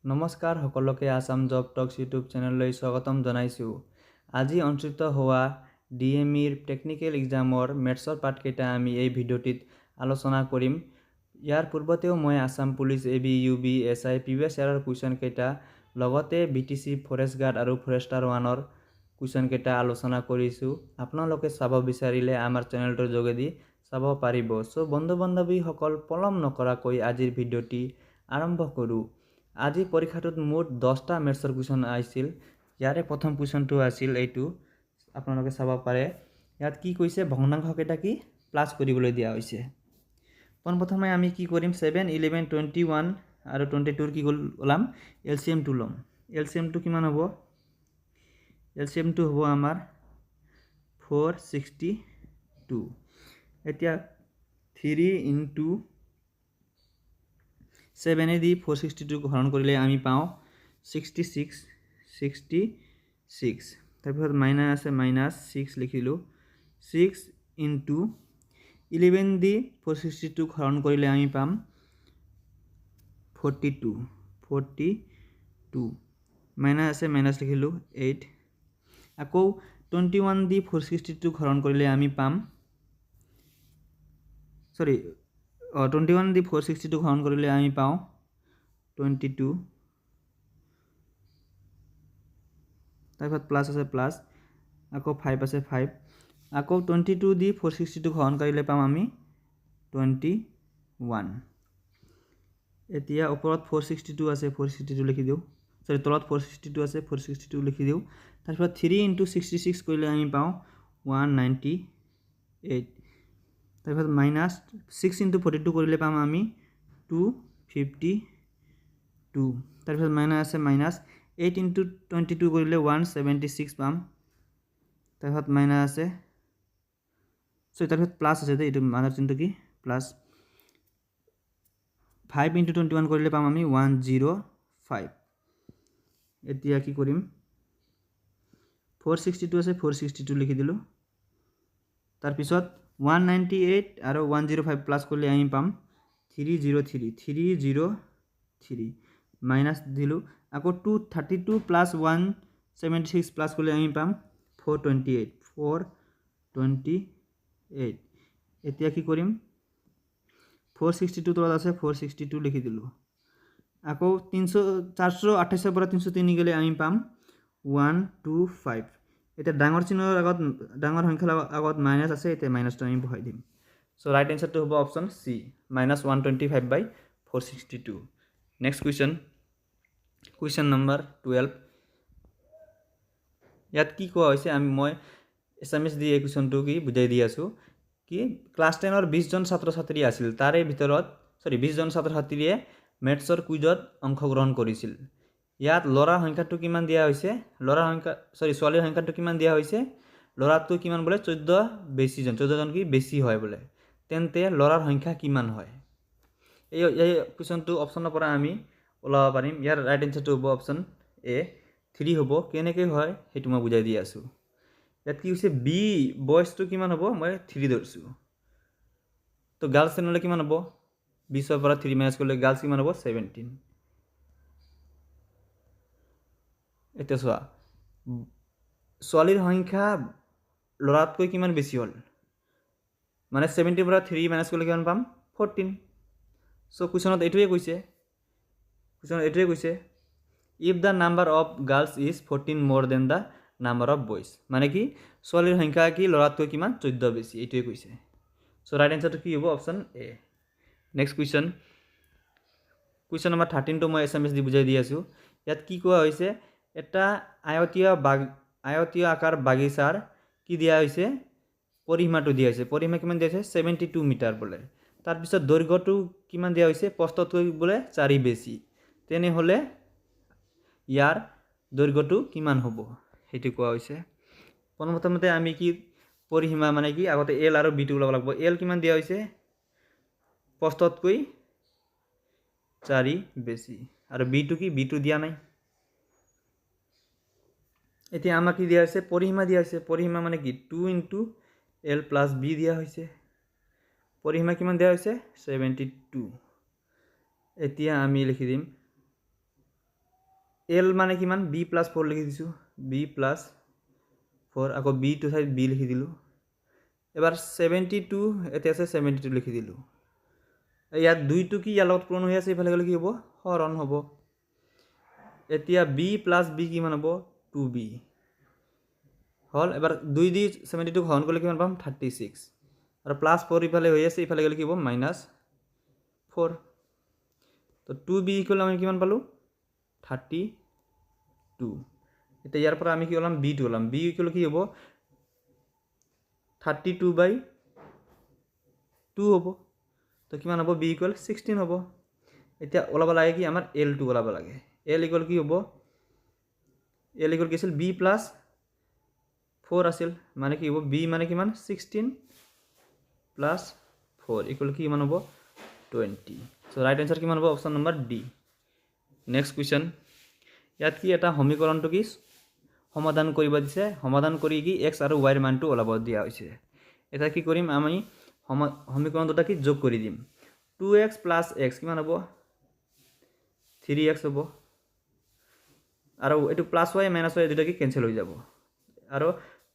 নমস্কাৰ সকলোকে আসাম জব টক্স ইউটিউব চেনেললৈ স্বাগতম জনাইছোঁ। আজি অনুষ্ঠিত হোৱা ডিএমইৰ টেকনিকেল এক্সামৰ মেথছৰ পাঠকেইটা আমি এই ভিডিঅ'টিত আলোচনা কৰিম। ইয়াৰ পূৰ্বতেও মই Assam police AB UB SI previous ইয়াৰৰ কুৱেশ্যন কেইটা লগতে বিটিচি ফৰেষ্ট গাৰ্ড আৰু ফৰেষ্টাৰ 1ৰ কুৱেশ্যন কেইটা আলোচনা কৰিছোঁ। আপোনালোকে চাব বিচাৰিলে আমাৰ চেনেলটোৰ যোগেদি চাব পাৰিব। সো বন্ধু বান্ধৱীসকল পলম নকৰাকৈ আজিৰ ভিডিঅ'টি আৰম্ভ কৰোঁ। আজি পৰীক্ষাটোত মুঠ 10টা মেথছৰ কুৱেশ্যন আহিছিল। ইয়াৰে প্ৰথম কুৱেশ্যনটো আছিল এইটো, আপোনালোকে চাব পাৰে। ইয়াত কি কৈছে, ভগ্নাংশ কেইটা কি প্লাছ কৰিবলৈ দিয়া হৈছে। পোনপ্ৰথমে আমি কি কৰিম, 7, 11, 21 আৰু 22 কি ওলাম, এলচিএমটো ল'ম। এলচিএমটো কিমান হ'ব? এলচিএমটো হ'ব আমাৰ 462। এতিয়া 3 into 7 দি 462 হৰণ কৰিলে আমি পাওঁ 66। তাৰপিছত মাইনাছ আছে, -6 লিখিলোঁ। 6 into 11 দি 462 হৰণ কৰিলে আমি পাম 42। মাইনাছ আছে, মাইনাছ লিখিলোঁ 8। আকৌ 21 দি 462 হৰণ কৰিলে আমি পাম 21 দি 462 হৰণ কৰিলে আমি পাওঁ 22। তাৰপিছত প্লাছ আছে, প্লাছ আকৌ 5 আছে, 5 আকৌ 22 দি 462 হৰণ কৰিলে পাম আমি 21। এতিয়া ওপৰত 462 আছে, 462 লিখি দিওঁ। তলত 462 আছে, 462 লিখি দিওঁ। তাৰপিছত 3 into 66 কৰিলে আমি পাওঁ 198। তাৰপিছত মাইনাছ 6 into 42 কৰিলে পাম আমি 252। তাৰপিছত মাইনাছ আছে, মাইনাছ 8 into 22 কৰিলে 176 পাম। তাৰপিছত মাইনাছ আছে, তাৰপিছত প্লাছ আছে দেই, এইটো মাইনাছ চিনটো কি প্লাছ। 5 into 21 কৰিলে পাম আমি 105। এতিয়া কি কৰিম, 462 আছে, 462 লিখি দিলোঁ। তাৰপিছত 198 আৰু 105 প্লাছ কৰিলে আমি পাম 303 মাইনাছ দিলোঁ। আকৌ 232 প্লাছ 176 প্লাছ কৰিলে আমি পাম 428। এতিয়া কি কৰিম, 462 তলত আছে, 462 লিখি দিলোঁ। আকৌ 428 পৰা 303 গ'লে আমি পাম 125। এতিয়া ডাঙৰ চিহ্নৰ আগত, ডাঙৰ সংখ্যাৰ আগত মাইনাছ আছে, এতিয়া মাইনাছটো আমি বহাই দিম। সো ৰাইট এনচাৰটো হ'ব option C, -125/462। Next question number 12। ইয়াত কি কোৱা হৈছে, মই এছামিছ দি এই কুৱেশ্যনটো কি বুজাই দি আছোঁ। কি ক্লাছ 10ৰ 20জন ছাত্ৰ ছাত্ৰী আছিল, তাৰে ভিতৰত 20জন ছাত্ৰ ছাত্ৰীয়ে মেথছৰ কুইজত অংশগ্ৰহণ কৰিছিল। ইয়াত ল'ৰাৰ সংখ্যাটো কিমান দিয়া হৈছে, ছোৱালীৰ সংখ্যাটো কিমান দিয়া হৈছে, ল'ৰাটো কিমান বোলে 14জন কি বেছি হয় বোলে। তেন্তে ল'ৰাৰ সংখ্যা কিমান হয়? এই কুৱেশ্যনটো অপশ্যনৰ পৰা আমি ওলাব পাৰিম। ইয়াৰ ৰাইট এনচাৰটো হ'ব অপশ্যন এ, 3 হ'ব। কেনেকৈ হয় সেইটো মই বুজাই দি আছোঁ। ইয়াত কি হৈছে, বি বয়সটো কিমান হ'ব, মই 3 ধৰিছোঁ। তো গাৰ্লছ তেনেহ'লে কিমান হ'ব, 20ৰ পৰা 3 মাইনাছ কৰিলে গাৰ্লছ কিমান হ'ব, 17। এতিয়া চোৱা, ছোৱালীৰ সংখ্যা ল'ৰাতকৈ কিমান বেছি হ'ল, মানে 17ৰ পৰা 3 মাইনাছ কৰিলে কিমান পাম, 14। সো কুৱেশ্যনত এইটোৱে কৈছে, if the number of girls is 14 more than the number of boys, মানে কি ছোৱালীৰ সংখ্যা কি ল'ৰাতকৈ কিমান 14 বেছি, এইটোৱে কৈছে। সো ৰাইট এনচাৰটো কি হ'ব, option A. Next question number 13টো মই এছামিছ দি বুজাই দি আছোঁ। ইয়াত কি কোৱা হৈছে, এটা আয়তীয় আকাৰ বাগিচাৰ কি দিয়া হৈছে, পৰিসীমাটো দিয়া হৈছে। পৰিসীমা কিমান দিয়া হৈছে, 72 মিটাৰ বোলে। তাৰপিছত দৈৰ্ঘ্যটো কিমান দিয়া হৈছে, প্ৰস্থতকৈ বোলে 4 বেছি। তেনেহ'লে ইয়াৰ দৈৰ্ঘ্যটো কিমান হ'ব সেইটো কোৱা হৈছে। প্ৰথমতে আমি কি পৰিসীমা মানে কি, আগতে এল আৰু বিটো ওলাব লাগিব। এল কিমান দিয়া হৈছে, প্ৰস্থতকৈ 4 বেছি, আৰু বিটো কি, বিটো দিয়া নাই। এতিয়া আমাক কি দিয়া হৈছে, পৰিসীমা দিয়া হৈছে। পৰিসীমা মানে কি 2 into L plus B দিয়া হৈছে। পৰিসীমা কিমান দিয়া হৈছে, 72। এতিয়া আমি লিখি দিম এল মানে কিমান বি প্লাছ 4 লিখি দিছোঁ বি প্লাছ 4 আকৌ বি টু ঠাইত বি লিখি দিলোঁ এবাৰ 72 এতিয়া আছে 72 লিখি দিলোঁ ইয়াত 2টো কি ইয়াৰ লগত পূৰণ হৈ আছে ইফালে গ'লে কি হ'ব হৰণ হ'ব এতিয়া বি প্লাছ বি কিমান হ'ব 2b হল এবাৰ 2 দি 72 হৰণ কৰিলে কিমান পাম 36 আৰু প্লাছ 4 ইফালে হৈ আছে ইফালে গ'লে কি হ'ব -4 তো 2b ইকুৱেল আমি কিমান পালোঁ 32 এতিয়া ইয়াৰ পৰা আমি কি ওলাম b টো ওলাম b ইকুৱেল কি হ'ব 32/2 হ'ব তো কিমান হ'ব b ইকুৱেল 16 হ'ব এতিয়া ওলাব লাগে কি আমাৰ l টো ওলাব লাগে l ইকুৱেল কি হ'ব l ইকুৱেল কি আছিল b প্লাছ 4 আছিল মানে কি হ'ব b মানে কিমান 16 প্লাছ 4 ইকুৱেল কি কিমান হ'ব 20 সো ৰাইট আনসাৰ কিমান হ'ব option number D next question ইয়াত কি এটা সমীকৰণটো কি সমাধান কৰিব দিছে সমাধান কৰি কি x আৰু y ৰ মানটো ওলাব দিয়া হৈছে এটা কি কৰিম আমি সমীকৰণ দুটা কি যোগ কৰি দিম 2x + x কিমান হ'ব 3x হ'ব আৰু এটো +y - y দুটা কি কেনসেল হৈ যাব আৰু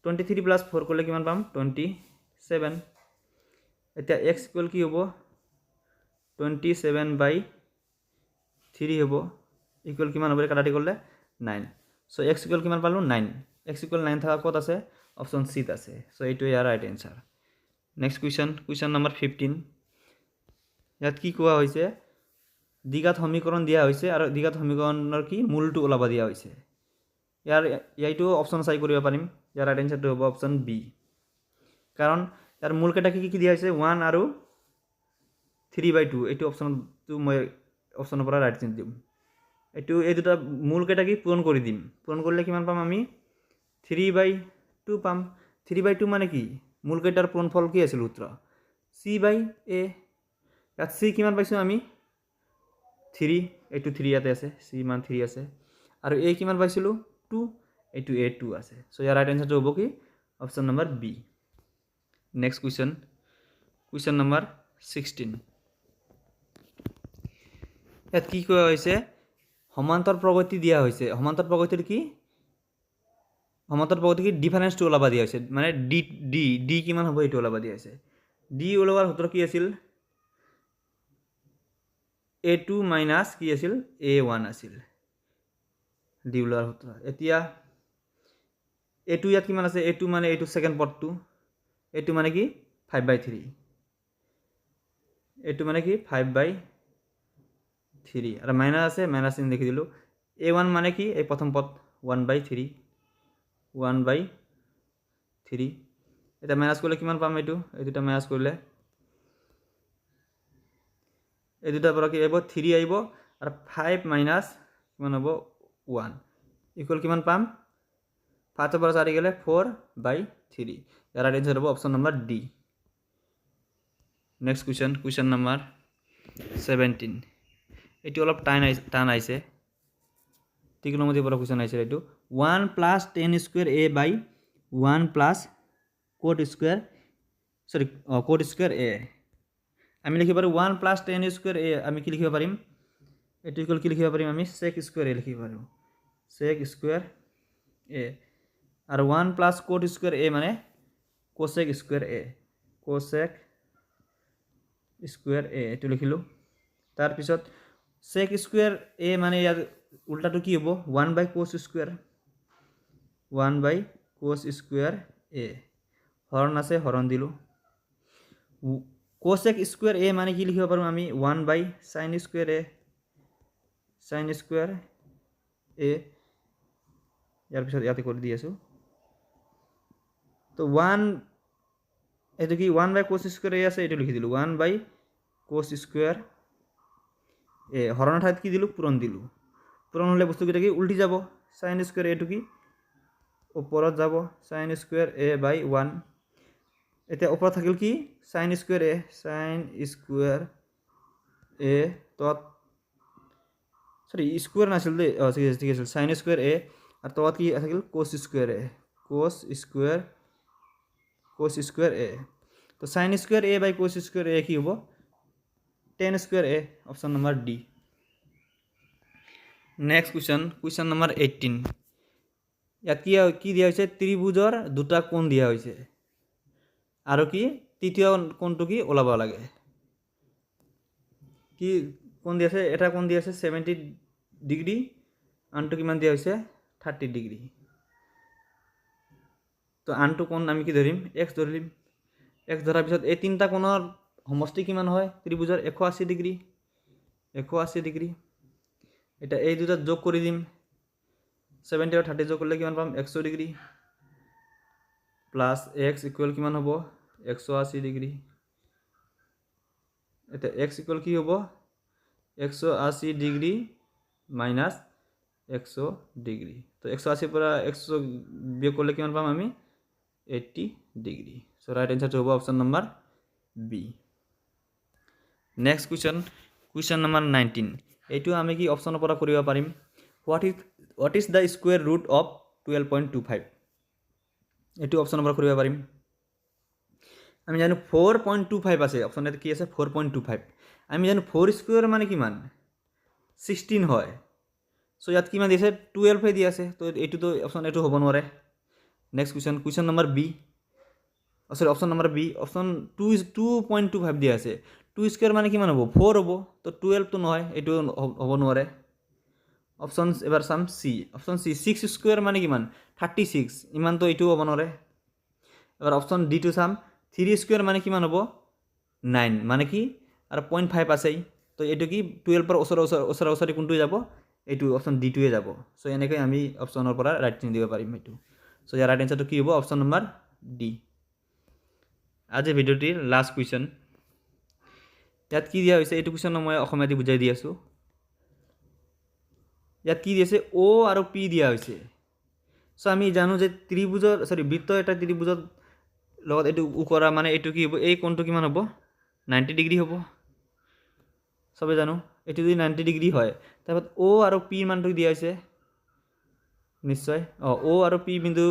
23 + 4 কৰিলে কিমান পাম 27 এতিয়া x ইকুৱেল কি হ'ব 27/3 হ'ব ইকুৱেল কিমান হ'ব কাটাটি কৰিলে 9 সো x ইকুৱেল কিমান পালো 9 x ইকুৱেল 9 থাকা ক'ত আছে অপচন সি ত আছে সো এইটো ইয়াৰ right answer next question number 15 ইয়াত কি কোৱা হৈছে দ্বিঘাত সমীকৰণ দিয়া হৈছে আৰু দ্বিঘাত সমীকৰণৰ কি মূলটো ওলাব দিয়া হৈছে ইয়াইটো অপচন চাই কৰিব পাৰিম ইয়াৰ ৰাইট আনসাৰটো হ'ব অপচন বি কাৰণ ইয়াৰ মূল কেইটা কি দিয়া হৈছে 1 আৰু 3/2 এইটো অপচনটো মই অপচনৰ পৰা ৰাইট চিন দিম এইটো এই দুটা মূল কেইটা কি পূৰণ কৰি দিম পূৰণ কৰিলে কিমান পাম আমি 3/2 পাম 3/2 মানে কি মূল কেইটাৰ পূৰণফল কি আছিল উত্তৰ c/a ইয়াত c কিমান পাইছো আমি 3 এইটো 3 ইয়াতে আছে c মান 3 আছে আৰু a কিমান পাইছিলো 2 এইটো a 2 আছে সো ইয়াৰ ৰাইট আনসাৰটো হ'ব কি option number B next question number 16 ইয়াত কি কোৱা হৈছে সমান্তৰ প্ৰগতি দিয়া হৈছে সমান্তৰ প্ৰগতিৰ কি ডিফাৰেন্সটো ওলাব দিয়া হৈছে মানে ডি কিমান হ'ব এইটো ওলাব দিয়া হৈছে ডি ওলোৱাৰ সূত্ৰ কি আছিল a2 মাইনাস কি আছিল a1 আছিল ডি ওলোৱাৰ সূত্ৰ এতিয়া a2 ইয়াত কিমান আছে a2 মানে এইটো সেকেন্ড পদটো a2 মানে কি 5/3 a2 মানে কি 5/3 আৰু মাইনাস আছে মাইনাস চিন লিখি দিলো a1 মানে কি এই প্ৰথম পদ 1/3 এটা মাইনাস কৰিলে কিমান পাম এইটো এই দুটা মাইনাস কৰিলে এই দুটাৰ পৰা কি আহিব 3 আহিব আৰু 5 মাইনাস কিমান হ'ব 1 ইকুৱেল কিমান পাম 5 পৰা 4 গলে 4/3 ইয়াৰ ৰাইট আনসাৰ হ'ব option number D next question number 17 এইটো অলপ টান আহিছে ত্ৰিকোণমিতিৰ পৰা কোৱেশ্চন আহিছে এইটো 1 + tan square a / 1 + cot square a আমি লিখিব পাৰো 1 + tan স্কয়াৰ a আমি কি লিখিব পাৰিম এটো ইকুৱেল কি লিখিব পাৰিম আমি sec স্কয়াৰ a লিখিব পাৰো sec স্কয়াৰ a আৰু 1 + cot স্কয়াৰ a মানে cosec স্কয়াৰ a এটো লিখিলো তাৰ পিছত sec স্কয়াৰ a মানে ইয়াৰ উল্টাটো কি হ'ব 1/cos স্কয়াৰ a হৰণ আছে হৰণ দিলো cosec স্কয়াৰ a মানে কি লিখিব পাৰো আমি 1/sin স্কয়াৰ a ইয়াৰ পিছত ইয়াতে কৰি দি আছো তো 1 এটো কি 1/cos স্কয়াৰ a আছে এটো লিখি দিলো 1/cos স্কয়াৰ a হৰণৰ ঠাইত কি দিলো পূৰণ দিলো পূৰণ হলে বস্তু কিটা কি উল্টি যাব sin স্কয়াৰ a টু কি ওপৰত যাব sin স্কয়াৰ a/1 এটা ওপৰত থাকিল কি sin স্কয়ার a তত সরি স্কয়ার নাছিল দে ঠিক আছে sin স্কয়ার a আর তত কি থাকিল cos স্কয়ার a তো sin square a/cos square a কি হ'ব tan square a option number D next question number 18 ইয়াত কি দিয়া হৈছে ত্ৰিভুজৰ দুটা কোণ দিয়া হৈছে আৰু কি তৃতীয় কোণটো কি ওলাব লাগে কি কোণ দিয়া আছে এটা কোণ দিয়া আছে 70 ডিগ্ৰী আনটো কিমান দিয়া হৈছে 30 ডিগ্ৰী তো আনটো কোণ আমি কি ধৰিম x ধৰিম x ধৰাৰ পিছত এই তিনিটা কোণৰ সমষ্টি কিমান হয় ত্ৰিভুজৰ 180 ডিগ্ৰী এটা এই দুটা যোগ কৰি দিম 70 আৰু 30 যোগ কৰিলে কিমান পাম 100 ডিগ্ৰী প্লাস x ইকুৱেল কিমান হ'ব 180 ডিগ্ৰী এটা x ইকুৱেল কি হ'ব 180 ডিগ্ৰী মাইনাস 100 ডিগ্ৰী তো 180 পৰা 100 বিয়োগ কৰিলে কিমান পাম আমি 80 ডিগ্ৰী সো ৰাইট आंसर হ'ব option number B next question number 19 এইটো আমি কি অপশনৰ পৰা কৰিব পাৰিম what is the square root of 12.25 এইটো অপশনৰ পৰা কৰিব পাৰিম আমি জানো 4.25 আছে অপশনত কি আছে 4.25 আমি জানো 4 স্কয়ার মানে কিমান 16 হয় সো ইয়াত কিমান দিছে 12 হে দি আছে তো এইটো তো অপশন এটো হ'ব নোৱাৰে নেক্সট কুৱেশ্যন নম্বৰ বি সৰি অপশন নম্বৰ বি অপশন 2.25 দিয়া আছে 2 স্কয়ার মানে কিমান হ'ব 4 হ'ব তো 12 তো নহয় এটো হ'ব নোৱাৰে অপশন এবাৰ সাম সি অপশন সি 6 স্কয়াৰ মানে কিমান 36 ইমান তো এটো হ'ব নোৱাৰে এবাৰ option D to some 3 square মানে কিমান হ'ব 9 মানে কি আৰু 0.5 আছে তো এটো কি 12 पर ওচৰা কোনটো যাব এটো অপশন ডি টুয়ে যাব সো এনেকৈ আমি অপশনৰ পৰা ৰাইট চিন দিব পাৰিম এটো সো ইয়াৰ ৰাইট আনসাৰটো কি হ'ব অপশন নম্বৰ ডি আজি ভিডিওটিৰ লাষ্ট কুৱেশ্যন ইয়াত কি দিয়া হৈছে এটো কুৱেশ্যন মই অসমীয়াতে বুজাই দি আছো ইয়াত কি দিছে ও আৰু পি দিয়া হৈছে সো আমি জানো যে ত্ৰিভুজৰ বৃত্ত এটা ত্ৰিভুজৰ লগত এটো উকৰা মানে এটো কি হ'ব এই কোণটো কিমান হ'ব 90 ডিগ্ৰী হ'ব সবে জানো এটো যদি 90 ডিগ্ৰী হয় তাৰপত ও আৰু পি মানটো দিয়া হৈছে নিশ্চয় ও আৰু পি বিন্দু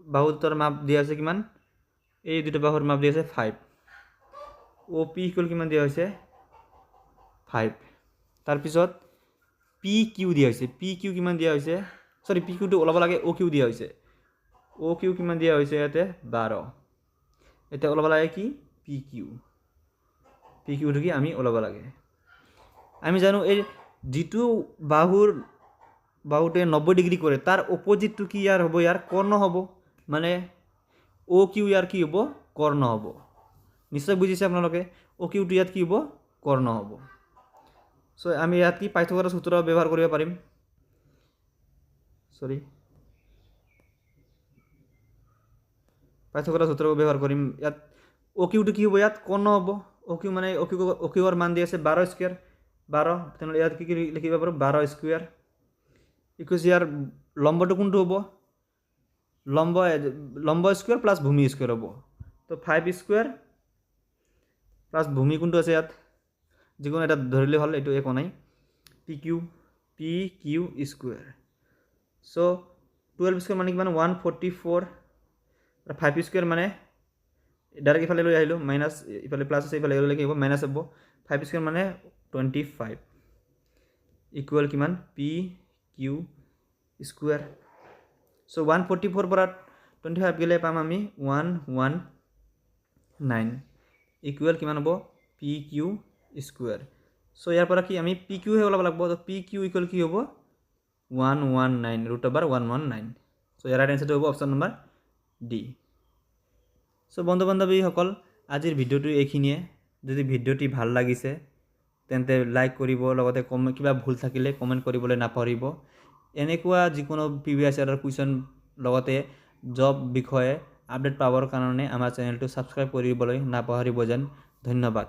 বাহুৰ মাপ দিয়া আছে কিমান এই দুটো বাহুৰ মাপ দিয়া আছে 5 ও পি ইকুৱেল কিমান দিয়া হৈছে 5 তাৰ পিছত পি কিউ দিয়া হৈছে পি কিউ কিমান দিয়া হৈছে সরি পি কিউটো ওলাব লাগে ও কিউ দিয়া হৈছে ও কিউ কিমান দিয়া হৈছে ইয়াতে 12 এটা ওলাব লাগে কি পি কিউটো কি আমি ওলাব লাগে আমি জানো এই যেটো বাহুতে 90 ডিগ্ৰী কৰে তাৰ অপোজিটটো কি ইয়াৰ হ'ব ইয়াৰ কৰ্ণ হ'ব মানে ও কিউ ইয়াৰ কি হ'ব কৰ্ণ হ'ব নিশ্চয় বুজিছে আপোনালোকে ও কিউটো ইয়াত কি হ'ব কৰ্ণ হ'ব সো আমি ইয়াত কি পাইথাগোৰাছ সূত্ৰ ব্যৱহাৰ কৰিব পাৰিম পাইথাগোৰাছ সূত্ৰ ব্যৱহাৰ কৰিম ইয়াত ও কিউটো কি হ'ব ইয়াত কৰ্ণ হ'ব ও কিউ মানে ও কিউৰ মান দি আছে 12 স্কয়াৰ 12 তেনে ইয়াত কি লিখিব পাৰো 12 স্কয়াৰ ইকুৱেল ইয়াৰ লম্বটো কোনটো হ'ব লম্ব স্কয়াৰ প্লাস ভূমি স্কয়াৰ হ'ব তো 5 স্কয়াৰ প্লাস ভূমি কোনটো আছে ইয়াত যিকোনো এটা ধৰিলে হল এটো একো নাই P Q square so 12 square মানে কিমান 144 আৰু 5 স্কয়াৰ মানে ডাইৰেক্ট ইফালে লৈ আহিলো মাইনাস ইফালে প্লাস আছে ইফালে লৈ কি হ'ব মাইনাস হ'ব 5 স্কয়াৰ মানে 25 ইকুৱেল কিমান পি কিউ স্কয়াৰ সো 144 পৰা 25 গলে পাম আমি 119 ইকুৱেল কিমান হ'ব পি কিউ স্কয়াৰ সো ইয়াৰ পৰা কি আমি পি কিউ হে ওলাব লাগিব তো পি কিউ ইকুৱেল কি হ'ব 119 √119 সো ইয়াৰ ৰাইট আনসাৰটো হ'ব অপশন নম্বৰ ডি সো বন্ধু বান্ধৱীসকল আজিৰ ভিডিওটো এইখিনিয়ে যদি ভিডিওটি ভাল লাগিছে তেন্তে লাইক কৰিব লগতে কিবা ভুল থাকিলে কমেন্ট কৰিবলৈ নাপাহৰিব এনেকুৱা যিকোনো প্ৰিভিয়াছ ইয়াৰৰ কুৱেশ্যন লগতে জব বিষয়ে আপডেট পাবৰ কাৰণে আমাৰ চেনেলটো সাবস্ক্ৰাইব কৰিবলৈ নাপাহৰিব যেন ধন্যবাদ।